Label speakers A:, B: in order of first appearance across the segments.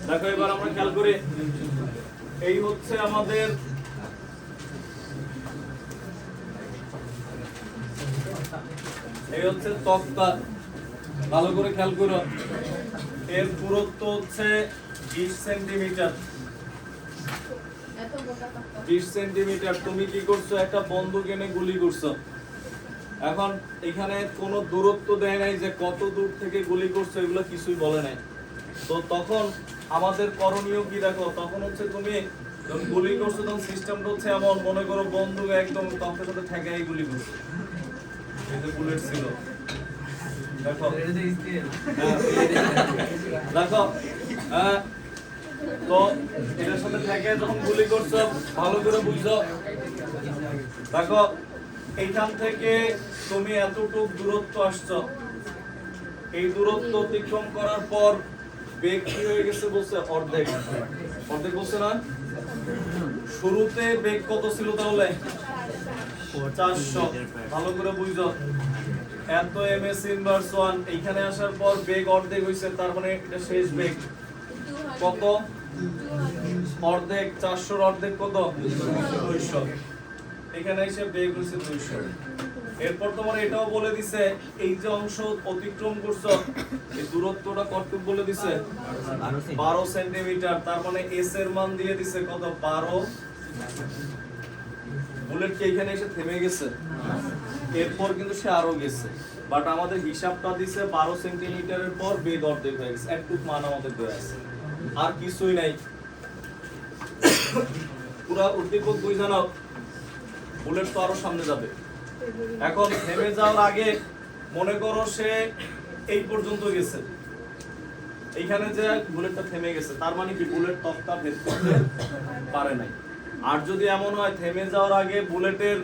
A: দেখো এবার আমরা খেয়াল করি, এই হচ্ছে আমাদের তক্তা। ভালো করে খেয়াল করো, এর পুরুত্ব হচ্ছে 20 সেন্টিমিটার। 20 সেন্টিমিটার। তুমি কি করছো, একটা বন্দুক এনে গুলি করছো। এখন এখানে কোনো দূরত্ব দেয় নাই যে কত দূর থেকে গুলি করছো, এগুলো কিছুই বলে নাই। তো তখন আমাদের করণীয় কি দেখো, তখন হচ্ছে তুমি যখন গুলি করছো তখন সিস্টেমটা হচ্ছে এমন, মনে করো বন্দুক একদম তক্তার সাথে ঠেকাই গুলি করছো, এই যে বুলেট ছিল, দেখো দেখো তো এটার সাথে ঠেকে যখন গুলি করছো, ভালো করে বুঝছো। দেখো এইখান থেকে তুমি এতটুকু দূরত্ব আসছো, এই দূরত্ব অতিক্রম করার পর বেগ কি হয়ে গেছে বলছে, অর্ধেক। অর্ধেক বলছে না? শুরুতে বেগ কত ছিল তাহলে? 400। ভালো করে বুঝো, এত ms ইনভার্স 1 এইখানে আসার পর বেগ অর্ধেক হইছে, তার মানে এটা শেষ বেগ কত? অর্ধেক। 400 এর অর্ধেক কত? 200। এখানে এসে বেগ হইছে 200। এরপর তোমার এটাও বলে দিছে, এই যে অংশ অতিক্রম করছো এই দূরত্বটা কতটুকু বলে দিছে? 12 সেন্টিমিটার। তার মানে s এর মান দিয়ে দিছে কত? 12। বুলেট কি এখানে এসে থেমে গেছে? এরপর কিন্তু সে আরো গেছে, বাট আমাদের হিসাবটা দিছে 12 সেন্টিমিটারের পর বেগ অর্ধেক হয়ে গেছে। একটু মান আমাদের দেয়া আছে, আর কিছুই নাই। পুরো উদ্দীপক বুঝা নাও, বুলেট তো আরো সামনে যাবে। এখন থেমে যাওয়ার আগে মনে করো সে এই পর্যন্ত গেছে, এইখানে যে বুলেটটা থেমে গেছে, তার মানে কি বুলেট তক্তা ভেদ করতে পারে নাই। আর যদি এমন হয় থেমে যাওয়ার আগে বুলেটের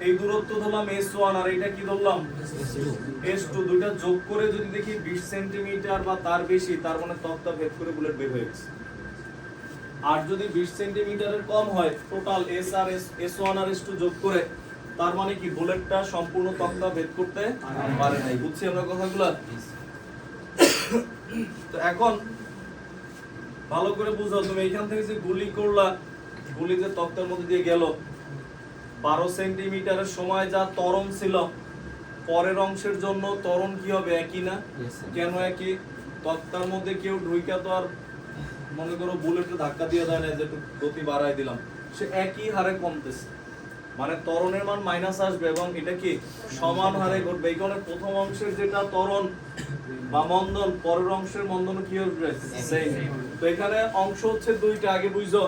A: এই দূরত্ব ধরলাম s1 আর এটা কি ধরলাম s2, দুইটা যোগ করে যদি দেখি 20 সেন্টিমিটার বা তার বেশি, তার মানে তক্তা ভেদ করে বুলেট বের হয়ে গেছে। আর যদি 20 সেন্টিমিটারের কম হয়, টোটাল s আর s1 আর s2 যোগ করে, তার মানে কি বুলেটটা সম্পূর্ণ তক্তা ভেদ করতে পারে নাই। বুঝছি আমরা কথাগুলো? তো এখন ভালো করে বুঝো, তুমি এইখান থেকে যে গুলি করলা, গুলি যে তক্তার মধ্যে দিয়ে গেল, 12 সেন্টিমিটারের সময় যা ত্বরণ ছিল, পরের অংশের জন্য ত্বরণ কি হবে? একই না? কেন একই? তক্তার মধ্যে কেউ ঢুইকা তো আর মনে করো বুলেটে ধাক্কা দিয়ে দেয় না যে একটু গতি বাড়াই দিলাম, সে একই হারে কমতেছে, মানে ত্বরণের মান মাইনাস আসবে এবং এটা কি সমান হারে ঘটবে। এই কারণে প্রথম অংশের যেটা ত্বরণ বা মন্দন, পরের অংশের মন্দন কি হবে? সেম। তো এখানে অংশ হচ্ছে দুইটা, আগে বুঝো।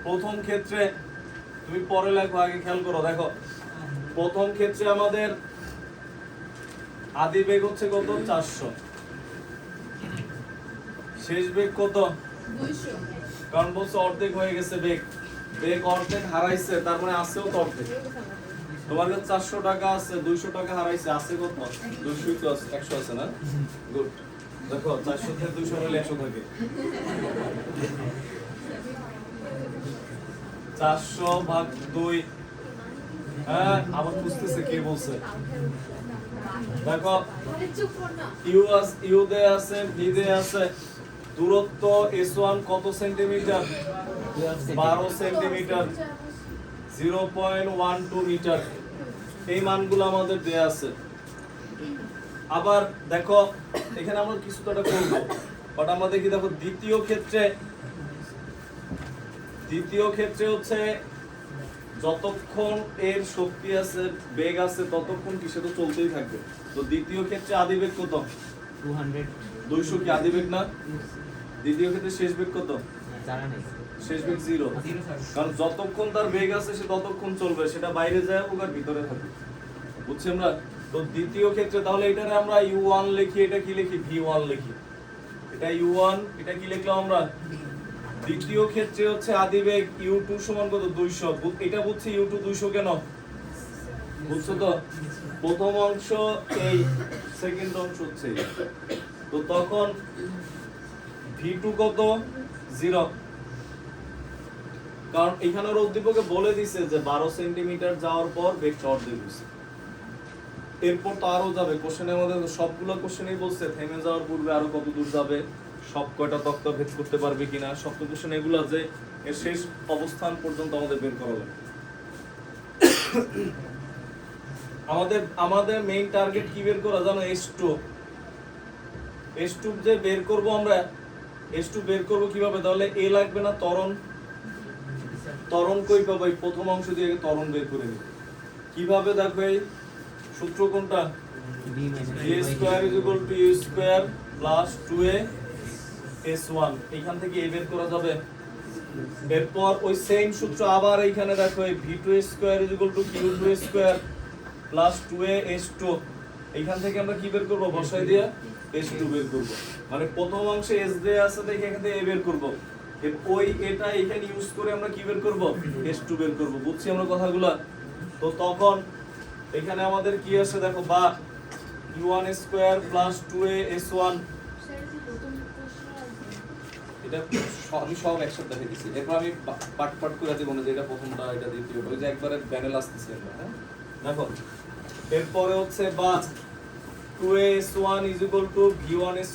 A: প্রথম ক্ষেত্রে তুমি পরে লেখো, আগে খেয়াল করো। দেখো প্রথম ক্ষেত্রে আমাদের আদি বেগ হচ্ছে কত? 400। শেষ বেগ কত?
B: 200।
A: কারণ বলছে অর্ধেক হয়ে গেছে বেগ, বেগ অর্ধেক হারাইছে, তার মানে আছেও তো অর্ধেক। তোমার কাছে 400 টাকা আছে, 200 টাকা হারাইছে, আছে কত? 200 তো আছে, 100 আছে না? গুড। দেখো 400 থেকে 200 হলে 100 থাকে। 400 ভাগ 2। হ্যাঁ, আবার বুঝতেছে কে বলছে। দেখো ইউ দে আছে, ভি দে আছে। দূরত্ব s1 কত সেন্টিমিটার? 12 সেন্টিমিটার। 0.12 মিটার। এই মানগুলো আমাদের দেয়া আছে। আবার দেখো এখানে আমরা কিছু তো একটা করব, বাট আমরা দেখি। দেখো দ্বিতীয় ক্ষেত্রে হচ্ছে যতক্ষণ এর শক্তি আছে, বেগ আছে, ততক্ষণ কি সে তো চলতেই থাকবে। তো দ্বিতীয় ক্ষেত্রে আদি বেগ কত? 200 কি আদি বেগ না? দ্বিতীয় ক্ষেত্রে শেষ বেগ কত? শেষ বেগ 0, কারণ যতক্ষণ তার বেগ আছে সে ততক্ষণ চলবে, সেটা বাইরে যায় হোক আর ভিতরে থাকুক। বুঝছি আমরা? তো দ্বিতীয় ক্ষেত্রে তাহলে এটারে আমরা u1 লিখি, এটা কি লিখি? v1 লিখি। এটা u1, এটা কি লিখলাম আমরা? দ্বিতীয় ক্ষেত্রে হচ্ছে আদি বেগ u2 সমান কত? 200। এটা বুঝছি u2 200 কেন? বুঝছো তো? প্রথম অংশ এই, সেকেন্ড অংশ হচ্ছে। তো তখন v2 কত? 0, কারণ এখানে উদ্দীপকে বলে দিছে যে 12 সেন্টিমিটার যাওয়ার পর বেগ অর্ধেক হইছে। এরপর তো আরো যাবে কোশ্চেনের মধ্যে সবগুলো কোশ্চেনই বলছে থেমে যাওয়ার পূর্বে আরো কত দূর যাবে, সব কয়টা তক্তা ভেদ করতে পারবে কিনা, সব কোশ্চেন এগুলো আছে, এর শেষ অবস্থান পর্যন্ত আমাদের বের করা লাগবে। আমাদের মেইন টার্গেট কি বের করা জানো? H2 যে বের করব আমরা, H2 বের করব কিভাবে? তাহলে A লাগবে না ত্বরণ কই পাবো? এই প্রথম অংশ দিয়ে ত্বরণ বের করে নিব। কিভাবে দেখো? এই সূত্র কোনটা? a² = u² + 2a s1, এখান থেকে a বের করা যাবে। এরপর ওই সেম সূত্র আবার এইখানে দেখো, এই v2² = q2² + 2a s2, এইখান থেকে আমরা কি বের করব? বসাই দিয়ে s2 বের করব। মানে প্রথম অংশে s দেয়া আছে, দেখে এখান থেকে a বের করব। ওই এটা এখানে ইউজ করে আমরা কি বের করব? s2 বের করব। বুঝছি আমরা কথাগুলো? তো তখন এখানে আমাদের কি আছে দেখো, বা u1² + 2a s1, এটা আমি সব একসাথে দেখে দিছি। এরপর আমি পাট করে দেব না যে এটা প্রথমটা এটা দ্বিতীয়, ওই যে একবারে প্যানেল আসতেছে। হ্যাঁ দেখো, এরপরে হচ্ছে বা 2a s1 = v1²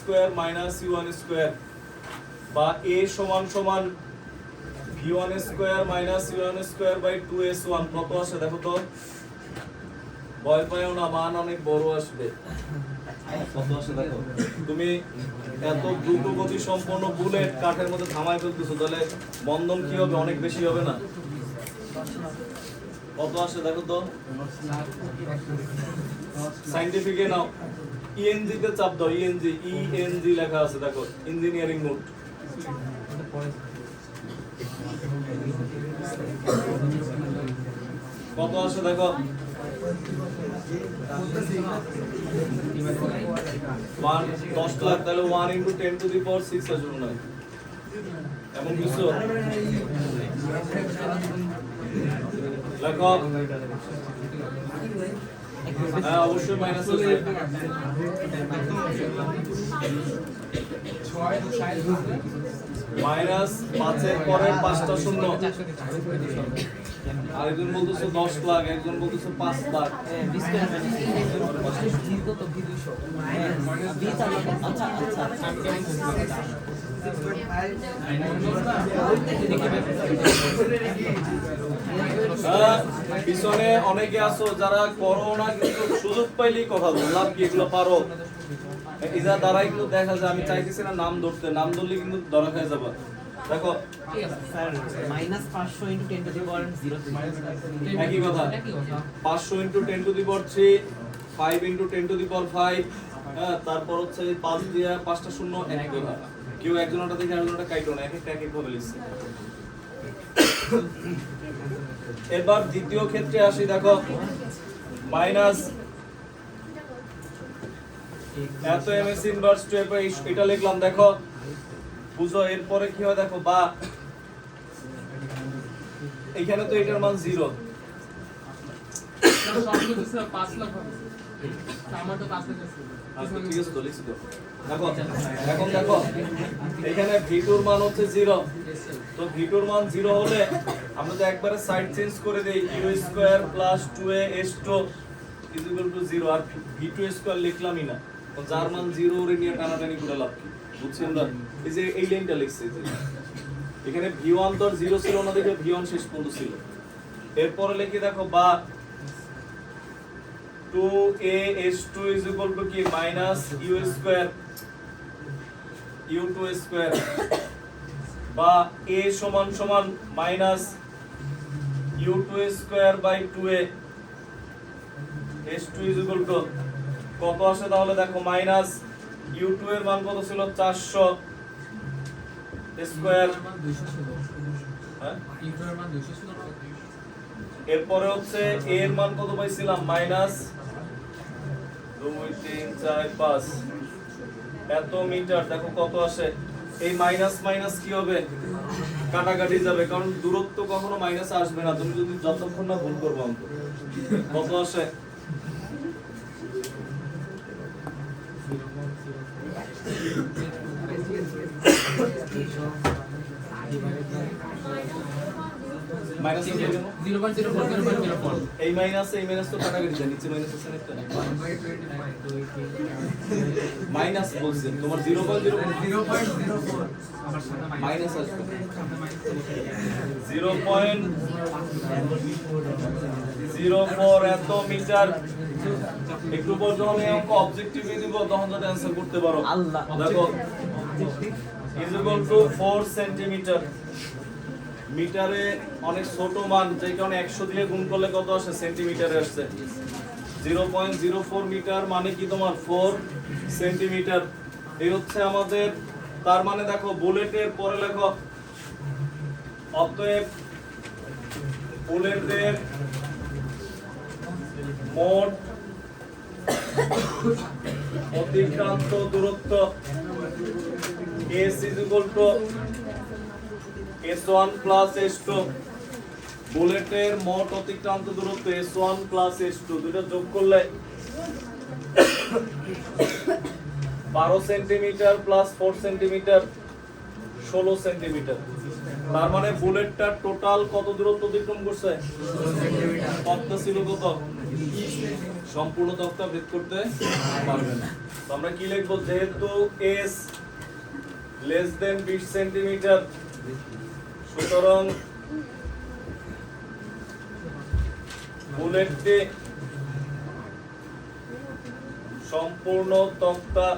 A: - u1², বা a সমান v1² - u1²/2s1, কত আসে দেখো তো? ভয় পাইও না, মান অনেক বড় আসবে। কত আসে দেখো? তুমি এত দ্রুত গতি সম্পন্ন বুলেট কাঠের মধ্যে থামাই ফেলতেছো, তাহলে বন্ধন কি হবে? অনেক বেশি হবে না? কত আসে দেখো তো? সাইন্টিফিকে নাও, ইএনজি তে চাপ দাও, ইএনজি লেখা আছে দেখো, ইঞ্জিনিয়ারিং নোট। কত আসে দেখো? 10 লাখ, তাহলে 1 × 10⁶ আসবে না? এমন কিছু লেখো। হ্যাঁ অবশ্যই মাইনাস আছে। -5 এর পরে 5টা শূন্য। আরেকজন বলতেছে 10 লাখ, একজন বলতেছে 5 লাখ। পিছনে অনেকে আছো যারা করো না, কিন্তু সুযোগ পাইলেই কথা বল, লাভ কি? এগুলো পারো, এরা দ্বারা কিন্তু দেখা যায়। আমি চাইতেছি না নাম ধরতে, নাম ধরলে কিন্তু ধরা খাই যাবে। দেখো
B: -500 × 10⁻⁴
A: একই কথা, 500 × 10⁻3, 5 × 10⁵, হ্যাঁ, তারপর হচ্ছে 5 দিয়ে 5টা শূন্য, একই কথা। কেউ একজনটা থেকে আরেকজনটা কাইটো না, এক ভাবে লিখছে। এবার দ্বিতীয় ক্ষেত্রে আসি, দেখো মাইনাস এত ms ইনভার্স 2 এটা লিখলাম। দেখো বুঝো, এরপরে কি হয় দেখো, বা এখানে তো এটার মান 0, ঠিক আছে তো লিখছি তো। দেখো এখন দেখো এখানে v2 এর মান হচ্ছে 0, তো v2 এর মান 0 হলে আমরা তো একবারে সাইড চেঞ্জ করে দেই, u² + 2a s2 = 0, আর v2² লিখলামই না, তো যার মান 0 ওরে নিয়ে টানাটানি করে লাভ কি? বুঝছেন না? এই যে এই লাইনটা লিখছে, যে এখানে v1 তো 0 ছিল না, দেখো v1 শেষ পর্যন্ত ছিল। এরপরে লিখি দেখো, বা 2a s2 = কি? -u², বা a সমান -u²/2a s2 = কত আসে তাহলে দেখো? -u2 এর মান কত ছিল? 400 স্কয়ার, হ্যাঁ, এরপরে হচ্ছে a এর মান কত পাইছিলাম? -2 3 4 5 এত মিটার। দেখো কত আসে? এই মাইনাস মাইনাস কি হবে? কাটাকাটি যাবে, কারণ দূরত্ব কখনো মাইনাস আসবে না, তুমি যদি যতক্ষণ না ভুল করবে অঙ্ক। কত আসে? মাইনাস কেন?
B: 0.04
A: এই মাইনাস তো কাটাকাটি যায়, নিচে মাইনাস আছে না একটা? মাইনাস বলছেন তোমার 0.04 মাইনাস আসবে 0.04 এত মিটার। একটু পর যখন এই অঙ্ক অবজেক্টিভে দিব তখন যদি অ্যানসার করতে পারো।
B: আল্লাহ।
A: দেখো ইজ ইকুয়াল টু 4 সেন্টিমিটার। মিটারে অনেক ছোট মান, যে কারণে 100 দিয়ে গুণ করলে কত আসে? সেন্টিমিটারে আসছে। 0.04 মিটার মানে কি তোমার 4 সেন্টিমিটার। এই হচ্ছে আমাদের, তার মানে দেখো বুলেটের পরে লেখো, অতএব বুলেটের মোট অতিক্রান্ত দূরত্ব s is equal to s1 plus s2। বুলেটের মোট অতিক্রান্ত দূরত্ব s1 plus s2 দুটো যোগ করলে 12 সেন্টিমিটার প্লাস 4 সেন্টিমিটার 16 সেন্টিমিটার। তার মানে বুলেটটা টোটাল কত দূরত্ব অতিক্রম করছে? তক্তা ছিল কত? সম্পূর্ণ তক্তা ভেদ করতে পারবে না। তো আমরা কি লিখবো? যেহেতু s লেস দেন 20 সেন্টিমিটার, সুতরাং বুলেটটি সম্পূর্ণ তক্তা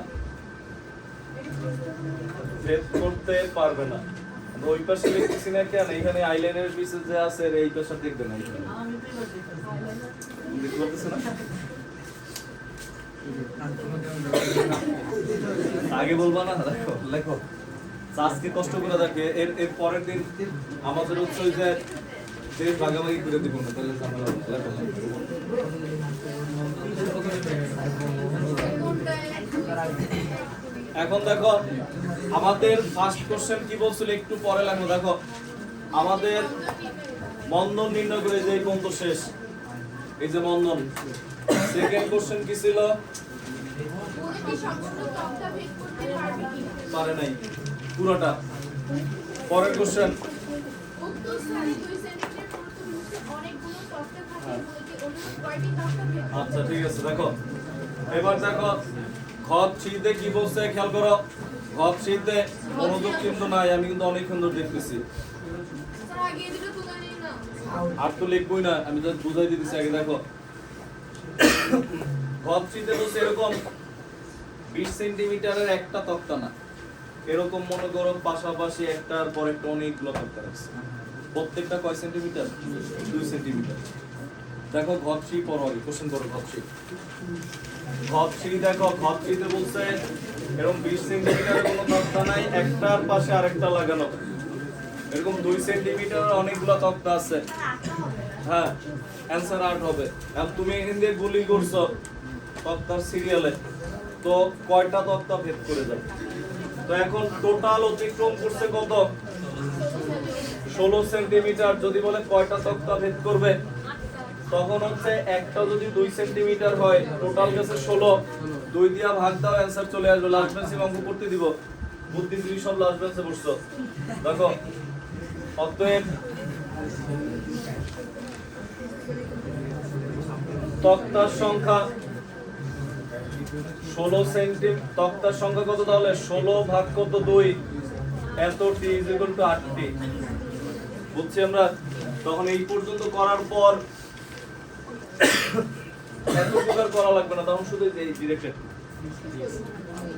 A: ভেদ করতে পারবে না। আমরা ওই পাশে লিখতেছি না কেন? এখানে আইলাইনের পিছে যে আছে এই পাশে দেখবে না, এখানে দেখতে পাচ্ছেন না? আগে বলবা না? দেখো লেখো আজকে কষ্ট করে দেখে এর পরের দিন আমাদের হচ্ছে ওই যে দেশ ভাগাভাগি করে দিব না, তাহলে ঝামেলা হবে। লেখো। এখন দেখো আমাদের ফার্স্ট কোশ্চেন কি বলছিল, একটু পরে লেখো। দেখো আমাদের মন্দন নির্ণয় করে যে এই পর্যন্ত শেষ, এই যে মন্দন। সেকেন্ড কোশ্চেন কি ছিল? পারে নাই পুরোটা। পরের কোশ্চেন আচ্ছা ঠিক আছে। দেখো এবার দেখো ঘর শীতে কি বলছে খেয়াল করো। ঘর শীতে মনোযোগ কিন্তু নাই, আমি কিন্তু অনেক সুন্দর দেখতেছি। আর তো লিখবই না, আমি তো বুঝাই দিতেছি আগে। দেখো ঘর শীতে বলছে এরকম 20 সেন্টিমিটারের একটা তক্তা না, এরকম মনে করো পাশাপাশি একটার পর একটা অনেকগুলো তক্তা রাখছে। প্রত্যেকটা কয় সেন্টিমিটার? 2 সেন্টিমিটার। দেখো ঘপসি পড়ো, কোশ্চেন করো ঘপসি। ঘপসি দেখো ঘপসিতে বলছে এরকম 20 সেন্টিমিটারের কোনো তক্তা নাই, একটার পাশে আরেকটা লাগানো। এরকম 2 সেন্টিমিটার অনেকগুলো তক্তা আছে। হ্যাঁ অ্যানসার 8 হবে। এখন তুমি এখান দিয়ে গুলি করছো তক্তার সিরিয়ালে, তো কয়টা তক্তা ভেদ করে যাবে? তো এখন টোটাল অতিক্রম করছে কত? 16 সেন্টিমিটার। যদি বলে কয়টা তক্তা ভেদ করবে, তখন হচ্ছে একটা যদি 2 সেন্টিমিটার হয়, টোটাল গেছে 16, 2 দিয়া ভাগ দাও, অ্যানসার চলে আসবে। লাস্ট বেঞ্চে অঙ্ক করতে দিব, বুদ্ধিজীবী সব লাস্ট বেঞ্চে বসছো। দেখো অতএব তক্তার সংখ্যা 16 সেন্টি। তক্তার সংখ্যা কত তাহলে? 16 ভাগ কত? 2, এত টি ইজ ইকুয়াল টু 8টি। বুঝছি আমরা? তখন এই পর্যন্ত করার পর এত প্রকার করা লাগবে না, তখন শুধু এই ডিরেক্টেড।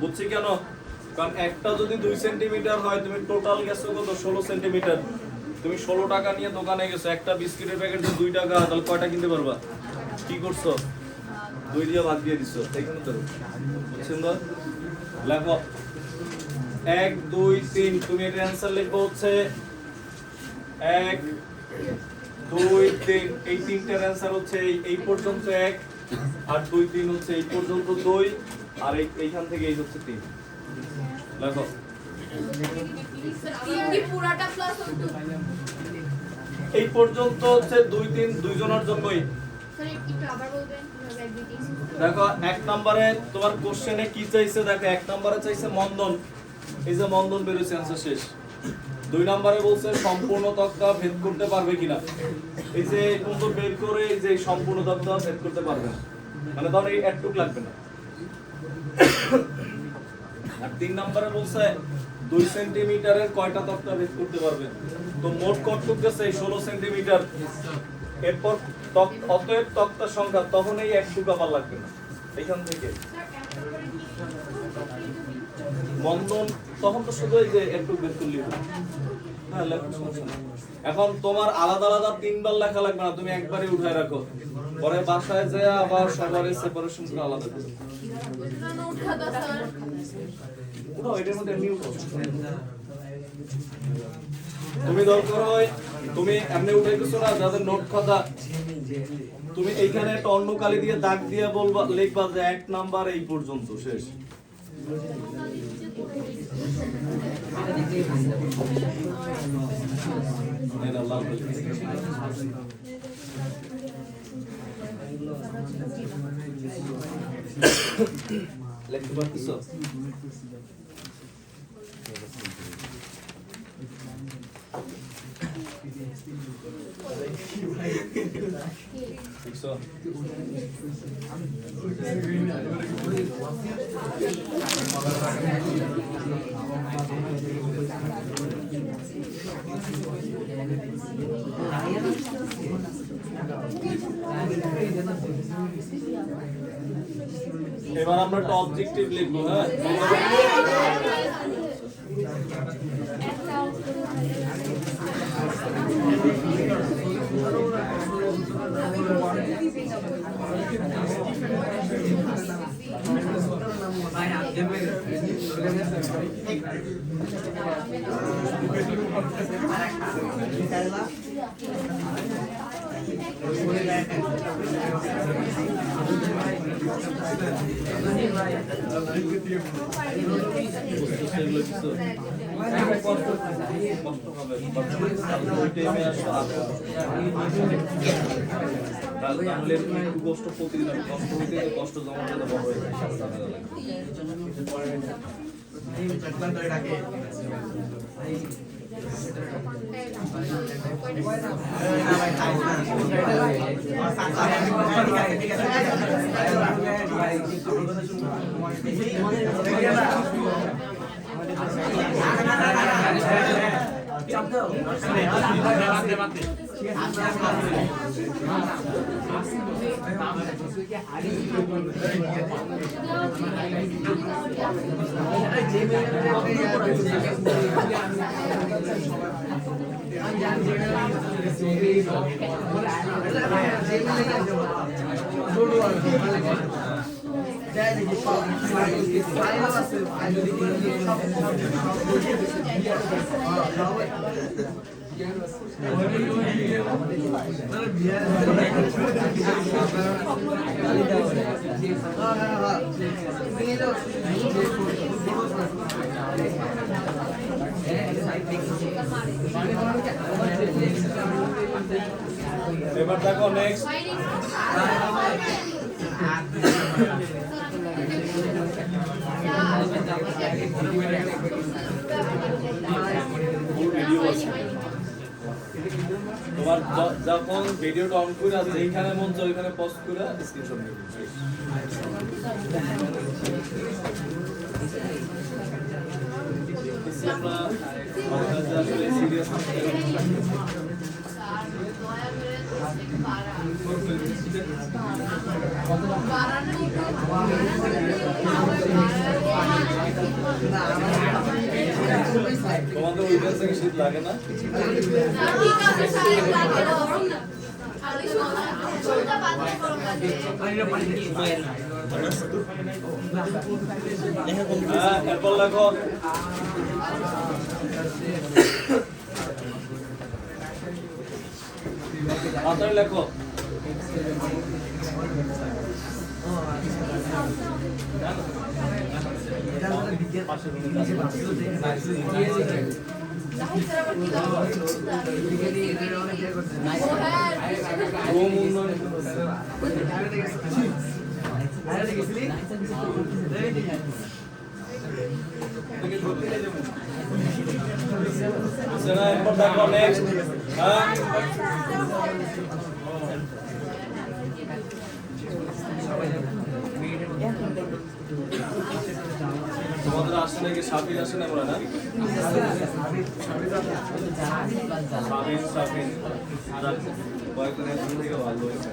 A: বুঝছি কেন? কারণ একটা যদি 2 সেন্টিমিটার হয়, তুমি টোটাল গেছো কত? 16 সেন্টিমিটার। তুমি 16 টাকা নিয়ে দোকানে গেছো, একটা বিস্কিটের প্যাকেট যে 2 টাকা, তাহলে কয়টা কিনতে পারবা? কি করছো? 2 দিয়ে ভাগ দিয়ে দিছো, এইখানে তো। বুঝছেন তো? লেখো 1 2 3। তুমি এর অ্যানসার লিখবো হচ্ছে 1 2 3। এই তিনটার অ্যানসার হচ্ছে এই পর্যন্ত 1, আর 2 3 হচ্ছে এই পর্যন্ত 2, আর এইখান থেকে এই হচ্ছে 3। লেখো এই পর্যন্ত হচ্ছে 2 3 দুইজনের জন্যই। দেখো 1 নম্বরে তোমার কোশ্চেনে কি চাইছে? দেখো 1 নম্বরে চাইছে মন্দন। এই যে মন্দন বের হইছে, অ্যানসার শেষ। 2 নম্বরে বলছে সম্পূর্ণ তক্তা ভেদ করতে পারবে কিনা। এই যে কোন বের করে এই যে সম্পূর্ণ তক্তা ভেদ করতে পারবে না, মানে ধর এই একটুক লাগবে না। আর 3 নম্বরে বলছে 2 সেন্টিমিটারের কয়টা তক্তা ভেদ করতে পারবে। তো মোট কতটুক গেছে 16 সেন্টিমিটার। এরপর অতএব তক্তার সংখ্যা, তখন এই একটুক আবার লাগবে না এখান থেকে বন্ধন, তখন তো শুধু এই যে একটু বের করলেই হবে। হ্যাঁ, লেখার সমস্যা নেই। এখন তোমার আলাদা আলাদা 3 বার লেখা লাগবে না, তুমি একবারই উঠায় রাখো, পরে বাসায় যায় আবার সবার সেপারেশন করে আলাদা করো। উঠাও, এটার মধ্যে এমনি উঠাও। তুমি দরকার হয় তুমি এমনি উঠাইতেছো না, যাদের নোট খাতা, তুমি এইখানে একটা অন্য কালি দিয়ে দাগ দিয়ে বলবা, লিখবা যে 1 নাম্বার এই পর্যন্ত শেষ। লিখতে পারতেছো? ঠিক আছে। এবার আমরা একটা অবজেক্টিভ লিখবো। হ্যাঁ, কষ্ট প্রতিদিন কষ্ট হইতে কষ্ট জমা করে বড় হয়ে এবার দেখো নেক্সট তোমার যখন ভিডিওটা অন করে যেখানে মন চায় ওইখানে পজ করে স্ক্রিনশট নিয়ে আমরা আসলে সিরিয়াস তোমাদের ওই ড্রেস থেকে শীত লাগে না? এরপর লেখো মাথায় লেখো সেনা এরপর দেখো নেক্সট হ্যাঁ তোমাদের আসে নাকি সাফির আসে না বলে না সাফির কয়েকদিন এখন থেকে ভালো হয়েছে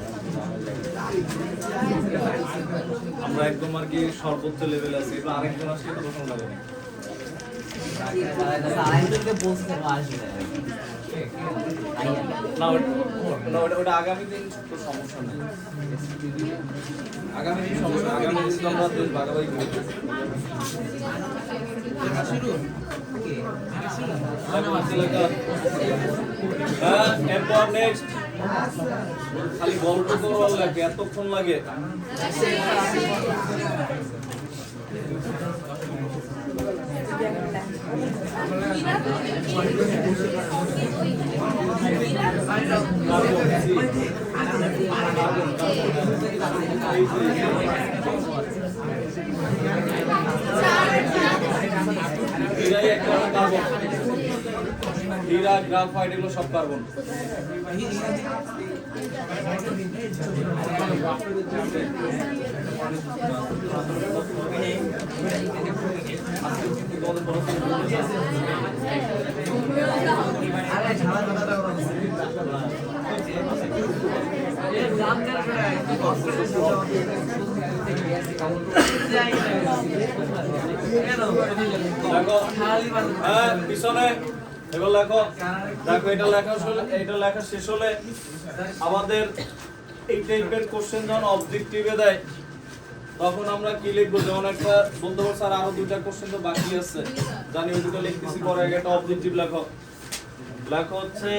A: আমরা একদম আর কি সর্বোচ্চ লেভেল আছে এবার আরেকজন আসলে তো প্রথম লাগে না না ওটা আগামী দিন তো সমস্যা নেই আগামী দিন সমস্যা আগামী দিন তো আমরা দেশ ভাগাভাগি করি হ্যাঁ এরপর নেক্সট খালি গল্প করবার লাগে এতক্ষণ লাগে হীরা গ্রাফাইট এগুলো সব কার্বন পিছনে এবার লেখো দেখো এটা লেখা শেষ হলে আমাদের এই টাইপের কোশ্চেন যখন অবজেক্টিভে দেয় তখন আমরা কি লিখবো যেমন একটা বলতে পারো স্যার আরো দুইটা কোশ্চেন তো বাকি আছে জানি ওই দুটো লিখতেছি পরে আগে একটা অবজেক্টিভ লেখো হচ্ছে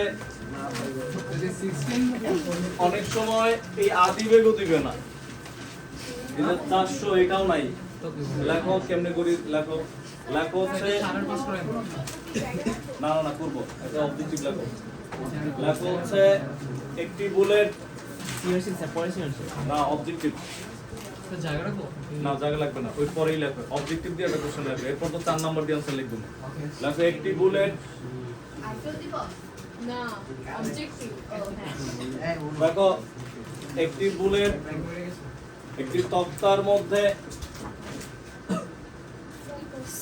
A: অনেক সময় এই আদিবেগ দিবে না 400 এটাও নাই লেখো কেমনে করি লেখো হচ্ছে না করবো এটা অবজেক্টিভ লেখো হচ্ছে একটি বুলেট না অবজেক্টিভ না জায়গা লাগবে না ওই পরেই লেখো অবজেক্টিভ দিয়ে একটা কোশ্চেন লাগবে এরপর তো 4 নাম্বার দিয়ে আনসার লিখবো লেখো একটি বুলেট
C: না অবজেক্টিভ
A: দেখো একটি বুলেট একটি তক্তার মধ্যে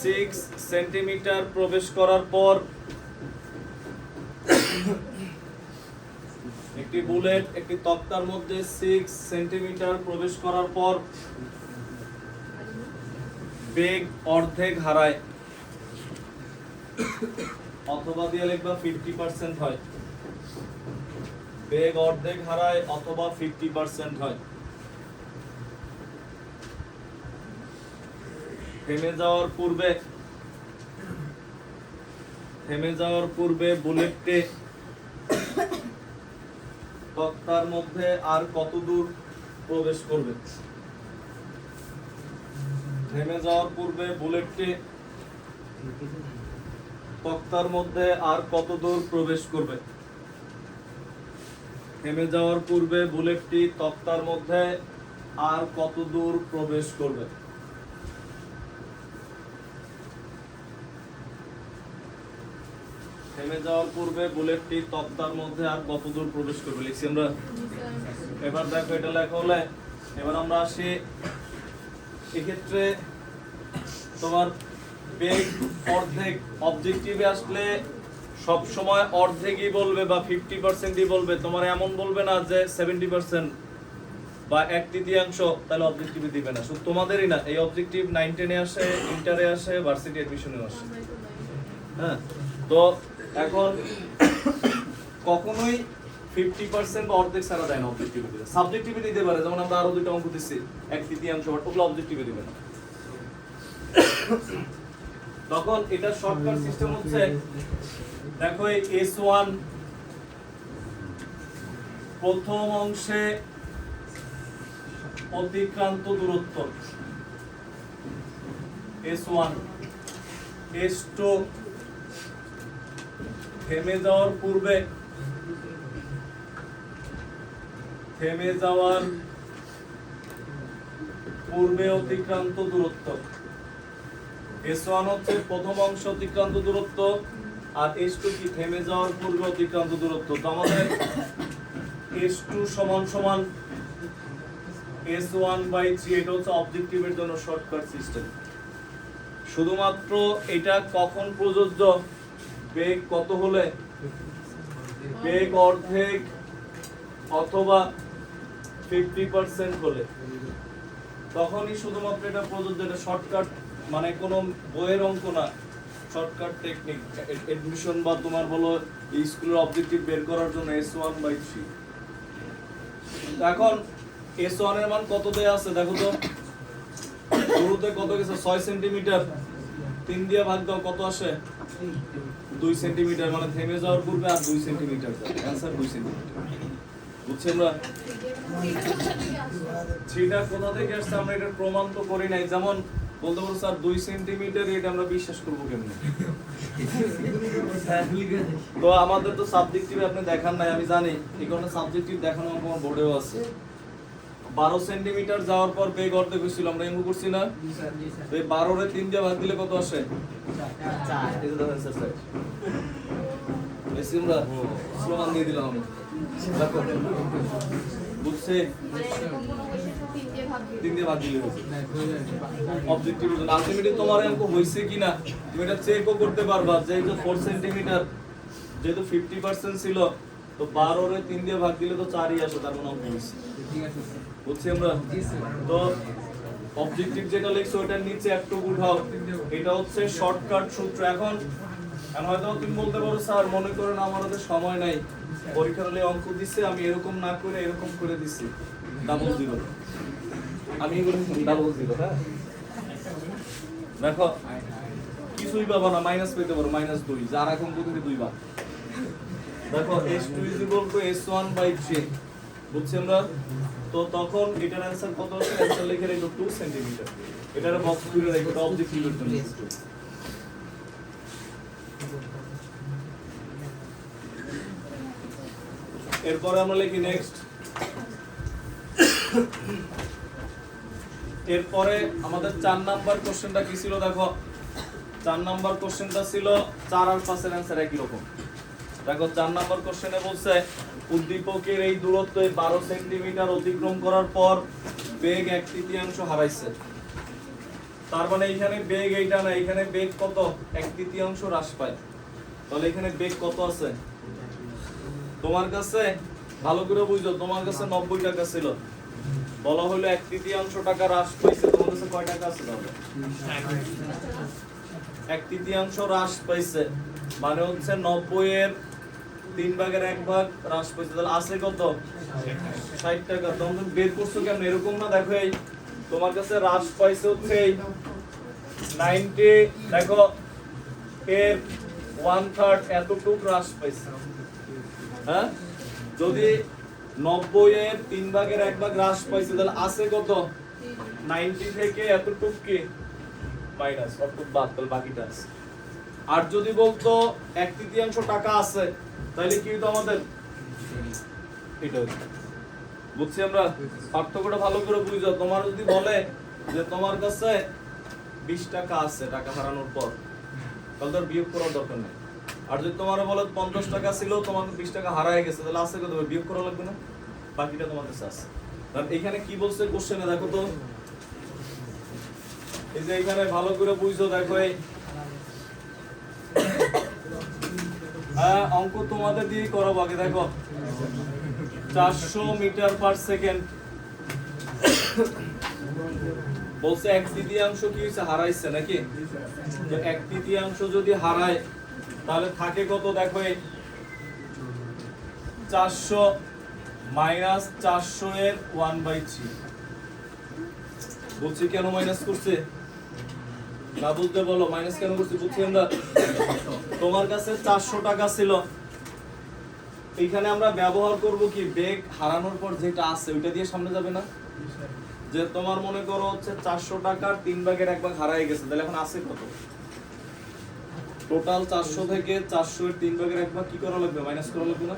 A: 6 সেন্টিমিটার প্রবেশ করার পর একটি বুলেট একটি তক্তার মধ্যে 6 সেন্টিমিটার প্রবেশ করার পর বেগ অর্ধেক হারায় অথবা দিয়ে লিখবা 50% হয় বেগ অর্ধেক হারায় অথবা 50% হয় থেমে যাওয়ার পূর্বে বুলেটটি তক্তার মধ্যে আর কত দূর প্রবেশ করবে থেমে যাওয়ার পূর্বে বুলেটটি তক্তার মধ্যে আর কত দূর প্রবেশ করবে থেমে যাওয়ার পূর্বে বুলেটটি তক্তার মধ্যে আর কত দূর প্রবেশ করবে থেমে যাওয়ার পূর্বে বুলেটটি তক্তার মধ্যে আর কত দূর প্রবেশ করবে লিখছি আমরা এবার দেখো এটা লেখা হলে এবার আমরা আসি এক্ষেত্রে তোমার বেগ অর্ধেক অবজেক্টিভে আসলে সব সময় অর্ধেকই বলবে বা 50%ই বলবে তোমার এমন বলবে না যে 70% বা 1/3 তাহলে অবজেক্টিভে দিবে না শুধু তোমাদেরই না এই অবজেক্টিভ 9 10 এ আসে ইন্টারে আসে ভার্সিটি অ্যাডমিশনে আসে হ্যাঁ তো এখন কখনোই 50% বা অর্ধেক ছাড়া দেয় না অবজেক্টিভে দিবে সাবজেক্টিভে দিতে পারে যেমন আমরা আরো দুটো অঙ্ক দিছি 1/3 ওগুলো অবজেক্টিভে দিবে না তখন এটা শর্টকাট সিস্টেম হচ্ছে দেখো এই S1 প্রথম অংশে অতিক্রান্ত দূরত্ব S1 S2 থেমে যাওয়ার পূর্বে অতিক্রান্ত দূরত্ব S1 হচ্ছে প্রথম অংশ অতিক্রান্ত দূরত্ব আর S2 কি থেমে যাওয়ার পূর্বে অতিক্রান্ত দূরত্ব। তো আমাদের S2 সমান সমান S1/3, এটা হচ্ছে অবজেক্টিভের জন্য শর্টকাট সিস্টেম। শুধুমাত্র এটা কখন প্রযোজ্য, বেগ কত হলে, বেগ অর্ধেক অথবা 50% হলে তখনই শুধুমাত্র এটা প্রযোজ্য। এটা শর্টকাট, মানে কোনো বইয়ের অঙ্ক না, শর্টকাট টেকনিক। এডমিশন বা তোমার বলো এই স্কুলের অবজেক্টিভ বের করার জন্য S1/3। এখন S1 এর মান কত দেয়া আছে দেখো তো, শুরুতে কত গেছে 6 সেন্টিমিটার, 3 দিয়ে ভাগ দাও কত আসে 2 সেন্টিমিটার, মানে থেমে যাওয়ার পূর্বে আর 2 সেন্টিমিটার যাবে, অ্যানসার 2 সেন্টিমিটার। বুঝছি আমরা? সেটা কোথা থেকে আসছে আমরা এটার প্রমাণ তো করি নাই। যেমন বলতে পারো স্যার 2 সেন্টিমিটার, এটা আমরা বিশ্বাস করব কেমনে? তো আমাদের তো সাবজেক্টিভ আপনি দেখান নাই, আমি জানি এই কারণে সাবজেক্টিভ দেখানো আমার বোর্ডেও আছে। 12 সেন্টিমিটার যাওয়ার পর বেগ অর্ধেক হয়েছিল, আমরা এমন করছি না? তো এই 12 রে 3 দিয়ে ভাগ দিলে কত আসে 4। এই যে দেখেন স্যার, বেশি আমরা স্লোগান দিয়ে দিলাম আমি। দেখো বুঝছে, 3 দিয়ে ভাগ দিলে হয়েছে অবজেক্টিভ। আলটিমেটলি তোমার অঙ্ক হইছে কিনা তুমি এটা চেকও করতে পারবা। যে 4 সেন্টিমিটার যেহেতু 50% ছিল, তো 12 রে 3 দিয়ে ভাগ দিলে তো 4ই আসে, তার মানে অঙ্ক হইছে। বুঝছি আমরা? তো অবজেক্টিভ যেটা লিখছো ওটার নিচে একটু উঠাও, এটা হচ্ছে শর্টকাট সূত্র। এখন হয়তো তুমি বলতে পারো স্যার মনে করেন আমার হাতে সময় নাই, পরীক্ষার হলে অঙ্ক দিচ্ছে, আমি এরকম না করে এরকম করে দিচ্ছি, ডাবল জিরো। আমি এগুলো ডাবল জিরো, হ্যাঁ দেখো কিছুই পাবো না, মাইনাস পেতে পারো -2, যার এখন থেকে 2 বার। দেখো S2 S1/3, বুঝছি আমরা? তো তখন এটার অ্যানসার কত আছে? অ্যানসার লিখে রাখো 2 সেন্টিমিটার। এটার বক্স করে রাখো, এটা অবজেক্টিভের জন্য। এরপরে আমরা লিখি নেক্সট। এরপরে আমাদের 4 নাম্বার কোশ্চেনটা কি ছিল দেখো। 4 নাম্বার কোশ্চেনটা ছিল 4 আর 5 এর অ্যানসার একই রকম। দেখো 4 নাম্বার কোশ্চেনে বলছে উদ্দীপকের এই দূরত্ব 12 সেন্টিমিটার অতিক্রম করার পর বেগ 1/3 হারাইছে। তার মানে এখানে বেগ এইটা না, এখানে বেগ কত 1/3 হ্রাস পায়। তাহলে এখানে বেগ কত আছে তোমার কাছে? ভালো করে বুঝো, তোমার কাছে 90 টাকা ছিল, বলা হলো 1/3 টাকা হ্রাস পাইছে, তোমার কাছে কয় টাকা আছে? তাহলে 1/3 হ্রাস পাইছে, মানে হচ্ছে 90 এর 3/1 হ্রাস পাইছে। তাহলে আছে কত 60 টাকা। তখন তুমি বের করছো কেন? এরকম না, দেখো এই তোমার কাছে হ্রাস পাইছে হচ্ছে এই 90, দেখো এর 1/3 এতটুক হ্রাস পাইছে। হ্যাঁ, যদি 90 এর 3/1 হ্রাস পাইছে, তাহলে আছে কত 90 থেকে এতটুক কি মাইনাস, অর্থাৎ বাদ, তাহলে বাকিটা আছে। আর যদি বলতো 1/3 টাকা আছে, তাহলে কি হতো আমাদের? এটা হতো। বুঝছি আমরা? পার্থক্যটা ভালো করে বুঝো। তোমার যদি বলে যে তোমার কাছে 20 টাকা আছে টাকা হারানোর পর, তাহলে তোর বিয়োগ করার দরকার নেই। আর যদি তোমার বলে 50 টাকা ছিল, তোমার 20 টাকা হারায় গেছে, তাহলে আছে কত? বিয়োগ করা লাগবে না, বাকিটা তোমার কাছে আছে। আর এখানে কি বলছে কোশ্চেনে দেখো তো, এই যে এখানে ভালো করে বুঝো। দেখো এই অঙ্ক তোমাদের দিয়ে করাবো আগে। দেখো 400 মিটার পার সেকেন্ড বলছে 1/3 কি হয়েছে? হারাইছে নাকি? তো 1/3 যদি হারায়, তাহলে থাকে কত? দেখো এই 400 মাইনাস 400 এর 1/3। বলছি কেন মাইনাস করছে? না বুঝতে বলো মাইনাস কেন করছে? বুঝছি আমরা? তোমার কাছে 400 টাকা ছিল, এইখানে আমরা ব্যবহার করব কি, বেগ হারানোর পর যেটা আছে ওইটা দিয়ে সামনে যাবে না? যে তোমার মনে করো হচ্ছে 400 টাকার 3/1 হারায় গেছে, তাহলে এখন আছে কত? টোটাল 400 থেকে 400 এর 3/1 কি করা লাগবে? মাইনাস করা লাগবে না?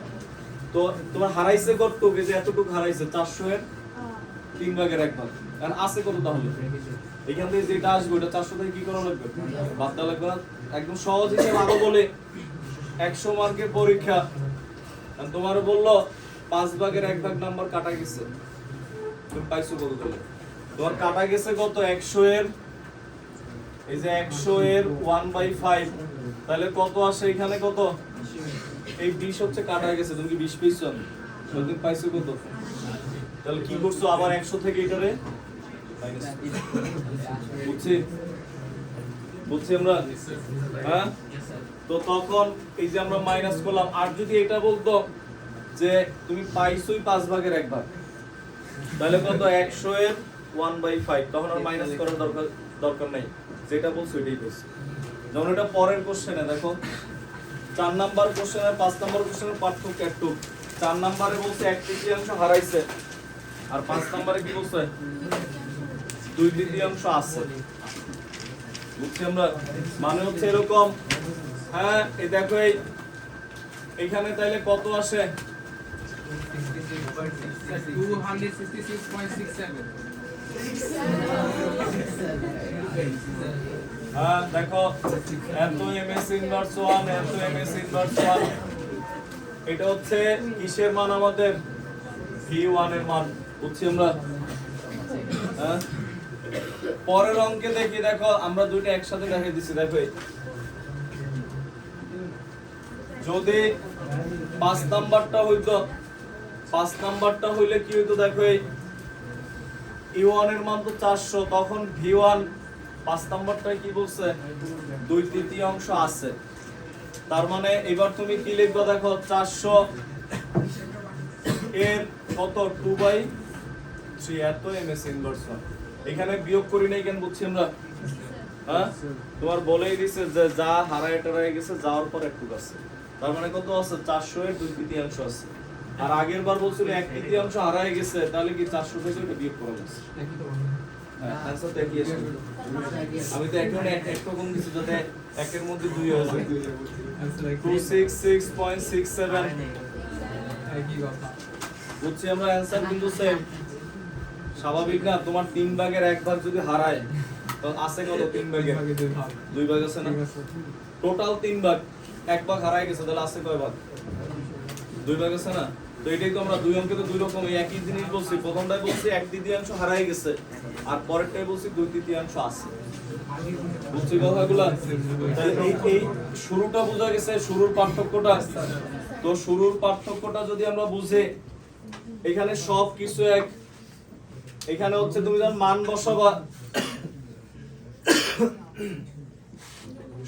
A: তো তোমার হারাইছে কতটুকু? যে এতটুকু হারাইছে 400 এর 3/1। কারণ আছে কত? তাহলে এখান থেকে যেটা আসবে ওটা 400 থেকে কি করা লাগবে? বাদ দেওয়া লাগবে না? একদম সহজ হিসেবে আরো বলে 100 মার্কের পরীক্ষা, আর তোমার বললো 5 ভাগের 1 ভাগ নাম্বার কাটা গেছে, তুমি পাইছো কত তাহলে? তোমার কাটা গেছে কত? 100 এর, এই যে 100 এর 1/5, তাহলে কত আসে এখানে? কত? এই 20 হচ্ছে কাটা গেছে, তুমি কি 20 পেয়েছো? তুমি পাইছো কত? তাহলে কি করছো? আবার 100 থেকে এটারে মাইনাস, বুঝছি আমরা, হ্যাঁ? তো তখন এই যে আমরা মাইনাস করলাম, আর যদি এটা বলতো যে তুমি পাইছোই 5 ভাগের 1 ভাগ, তাহলে কত? 100 এর 1/5, তখন আর মাইনাস করার দরকার নাই, যেটা বলছো এটাই বলছো। যেমন এটা পরের কোশ্চেনে দেখো, 4 নাম্বার কোশ্চেন আর 5 নাম্বার কোশ্চেনের পার্থক্য একটু। 4 নাম্বারে বলছে 1/3 হারাইছে, আর 5 নাম্বারে কি বলছে? 2/3 আছে। বুঝছি আমরা, মানে হচ্ছে এরকম। হ্যাঁ, এই দেখো এইখানে তাইলে কত আসে?
B: 266.67
A: হ্যাঁ দেখো, এত ms ইনভার্স 1, এত ms ইনভার্স 1, এটা হচ্ছে কিসের মান? আমাদের v1 এর মান। বুঝছি আমরা, হ্যাঁ? পরের অঙ্কে দেখি, দেখো আমরা দুইটা একসাথে দেখাই দিছি। দেখো যদি 5 নাম্বারটা হইতো, 5 নাম্বারটা হইলে কি হইতো? দেখো e1 এর মান তো 400, তখন v1 5 নাম্বারটায় কি বলছে? 2/3 আছে। তার মানে এবার তুমি কি লিখবে? দেখো 400 এর কত? 2/3, এত ms ইনভার্স 1। এখানে বিয়োগ করি নাই কেন? বুঝছি আমরা, হ্যাঁ? তোমার বলেই দিছে যে যা হারায় টারায় গেছে, যাওয়ার পর একটু আছে, তার মানে কত আছে? 400 এর 2/3 আছে। আর আগের বার বলছিল 1/3 হারায় গেছে, তাহলে কি 400 থেকে এটা বিয়োগ করা গেছে? হ্যাঁ, आंसर তো একই আসবে। আমি তো এখন একরকম কিছু, যাতে একের মধ্যে 2 হয়ে যায়। 266.67
B: একই কথা।
A: বুঝছি আমরা, आंसर কিন্তু সেম। স্বাভাবিক না? তোমার 3 ভাগের 1 ভাগ যদি হারায়, তো আছে কত? 3 ভাগের 2 ভাগ আছে না? টোটাল 3 ভাগ, 1 ভাগ হারায় গেছে, তাহলে আছে কয় ভাগ? 2 ভাগ আছে না? তো এটাই তো আমরা দুই অঙ্কে তো দুই রকম একই জিনিস বলছি। প্রথমটাই বলছি 1/3 হারায় গেছে, আর পরেরটাই বলছি 2/3 আছে। বুঝছি কথাগুলো? তাহলে এই শুরুটা বোঝা গেছে, শুরুর পার্থক্যটা। তো শুরুর পার্থক্যটা যদি আমরা বুঝি, এখানে সব কিছু এক, এখানে হচ্ছে তুমি যখন মান বসাবা,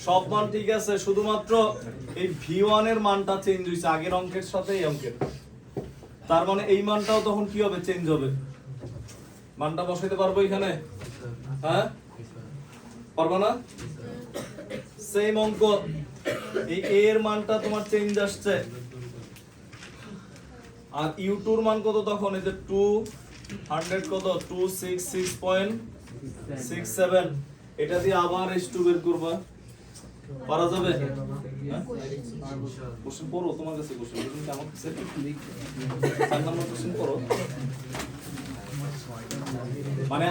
A: সব মান ঠিক আছে, শুধুমাত্র এই v1 এর মানটা চেঞ্জ হইছে আগের অঙ্কের সাথে এই অঙ্কের। তার মানে এই মানটাও তখন কি হবে? চেঞ্জ হবে। মানটা বসাইতে পারবো এখানে? হ্যাঁ, পারবো না? সেম অঙ্ক, এই a এর মানটা তোমার চেঞ্জ আসছে, আর u2 এর মান কত তখন? এই যে 200 কত? 266.67, এটা দিয়ে আবার h2 বের করবা, পারা যাবে? কোশ্চেন পড়ো, তোমার কাছে কোশ্চেন, কিন্তু আমার কাছে 4 নম্বর কোশ্চেন পড়ো। মানে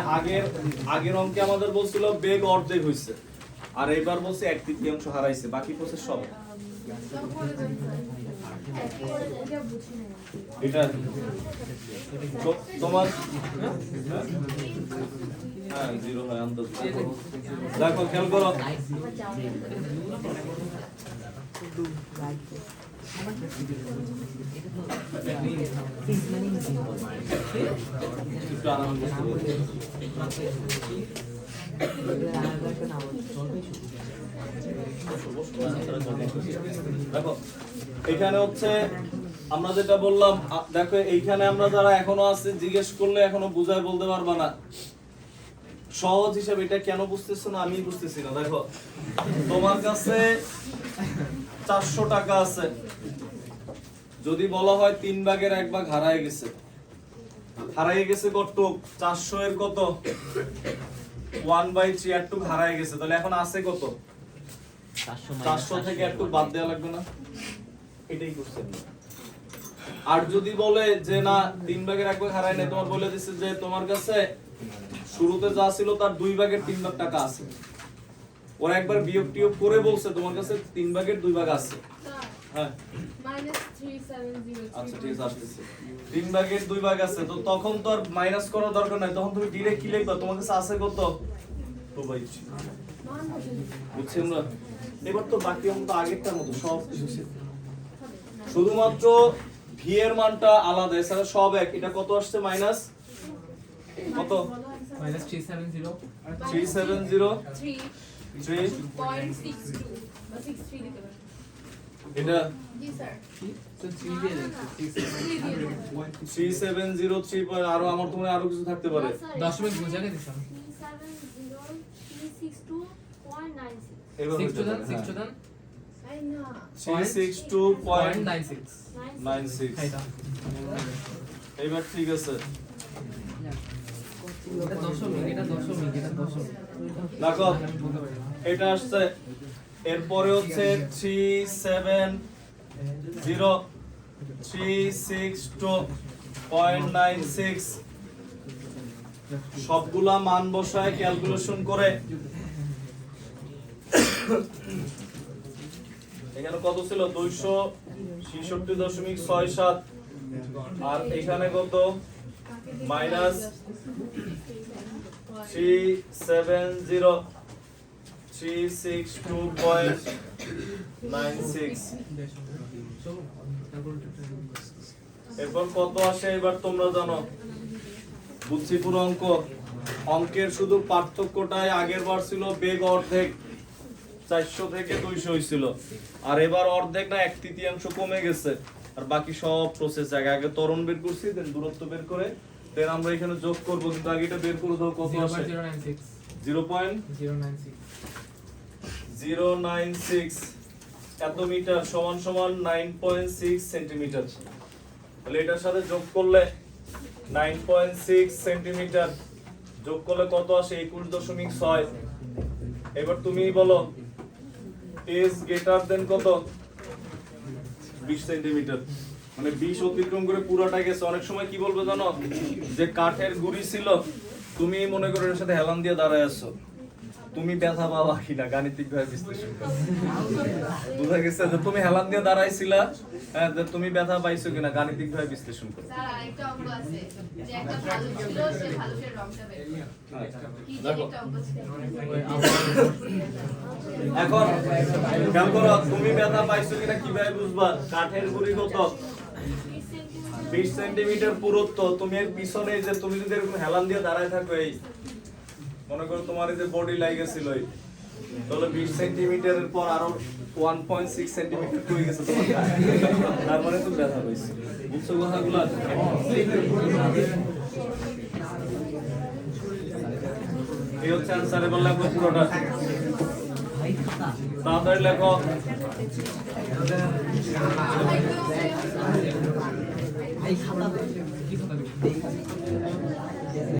A: আগের অঙ্কে আমাদের বলছিল বেগ অর্ধেক হইছে, আর এবার বলছে 1/3 হারাইছে, বাকি প্রসেস সব এটা তোমার। হ্যাঁ, 0 হয় আন্দাজ। দেখো খেয়াল করো, একটু আরাম করতে বলো। দেখো এখানে হচ্ছে আমরা যেটা বললাম, দেখো এইখানে আমরা যারা এখনো আছে, জিজ্ঞেস করলে এখনো বুঝায় বলতে পারবা না। সহজ হিসাবে এটা কেন বুঝতেছো না? আমি বুঝতেছি না। দেখো তোমার কাছে 400 টাকা আছে, যদি বলা হয় 3 ভাগের 1 ভাগ হারায় গেছে, কত? 400 এর কত? 1/3 একটু হারায় গেছে, তাহলে এখন আছে কত? 400 থেকে একটু বাদ দেওয়া লাগবে না? এটাই করছে। আর যদি বলে যে না 3 ভাগের 1 ভাগ হারায় নাই, তোমার বলে দিছে যে তোমার কাছে শুরুতে যা ছিল তার 2 ভাগের 3 ভাগ টাকা আছে, ওরা একবার বিয়োগ টিয়োগ করে বলছে তোমার কাছে 3 ভাগের 2 ভাগ আছে, হ্যাঁ
C: -3703.
A: আচ্ছা ঠিক আছে আসতেছে 3 ভাগের 2 ভাগ আছে তো তখন তো আর মাইনাস করার দরকার নাই তখন তুমি ডিরেক্ট কি লিখবা তোমার কাছে আছে কত 2/3 বুঝছি আমরা এবার তো বাকি অঙ্ক তো আগেরটার মতো সব কিছু সেম শুধুমাত্র ভি এর মানটা আলাদা এছাড়া সব এক এটা কত আসছে মাইনাস কত
B: -370
A: 370 3
C: 3.62 বা 63 দিতে পারেন।
A: এটা
C: জি স্যার।
B: তো 3 দিয়ে দেন
A: 3703 পয়েন্ট আরো আমার তোমার আরো কিছু থাকতে পারে
B: দশমিক বুঝাকে দিছেন
C: 370,362.96
A: এবার
B: 6 to দেন 6 to দেন
C: তাই না
A: 362.96
B: .96 এইটা
A: এবার ঠিক আছে
B: এটা দশমিক এটা দশমিক
A: দেখো
B: আমি বলতে পারি না
A: এটা আসছে এরপরে হচ্ছে 370,362.96 সবগুলা মান বসায় ক্যালকুলেশন করে এখানে কত ছিল 266.67 আর এখানে কত মাইনাস 370,362.96 এরপর কত আসে এবার তোমরা জানো বুঝছি পুরো অঙ্ক অঙ্কের শুধু পার্থক্যটাই আগের বার ছিল বেগ অর্ধেক 400 থেকে 200 হয়েছিল আর এবার অর্ধেক না 1/3 কমে গেছে আর বাকি সব প্রসেস আগে ত্বরণ বের করছি দেন দূরত্ব বের করে দেন আমরা এখানে যোগ করব কিন্তু আগে এটা বের করে দাও কত আসে 0.096 এত মিটার সমান সমান 9.6 সেন্টিমিটার তাহলে এটার সাথে যোগ করলে 9.6 সেন্টিমিটার যোগ করলে কত আসে 21.6 এবার তুমি বলো ইজ গ্রেটার দেন কত 20 সেন্টিমিটার মানে 20 অতিক্রম করে পুরোটা গেছে অনেক সময় কি বলবে জানো যে কাঠের গুড়ি ছিল তুমি মনে করো এর সাথে হেলান দিয়ে দাঁড়ায় আছো তুমি ব্যথা পাবা কিনা গাণিতিক ভাবে বিশ্লেষণ করো বুঝা গেছে যে তুমি হেলান দিয়ে দাঁড়াইছিলা হ্যাঁ যে তুমি ব্যথা পাইছো কিনা গাণিতিক ভাবে বিশ্লেষণ করো
C: স্যার আরেকটা অঙ্ক আছে যে একটা ভালু ছিল সে ভালুকের রংটা বের করে। কি যে
A: দেখো
C: একটা অঙ্ক ছিল
A: এখন খেয়াল করো তুমি ব্যথা পাইছো কিনা কিভাবে বুঝবা কাঠের গুড়ি কত 20 সেন্টিমিটার পুরুত্ব তুমি এর পিছনে যে তুমি যদি এরকম হেলান দিয়ে দাঁড়ায় থাকো এই মনে করো তোমার এই যে বডি লাগেছিল এই তাহলে 20 সেন্টিমিটারের পর আরো 1.6 সেন্টিমিটার কমে গেছে তোমার তার মানে তুমি ব্যথা পাইছো বুঝছো কথাগুলো এই হচ্ছে অ্যানসারে বললাম পুরোটা তাড়াতাড়ি লেখো
B: কি কথা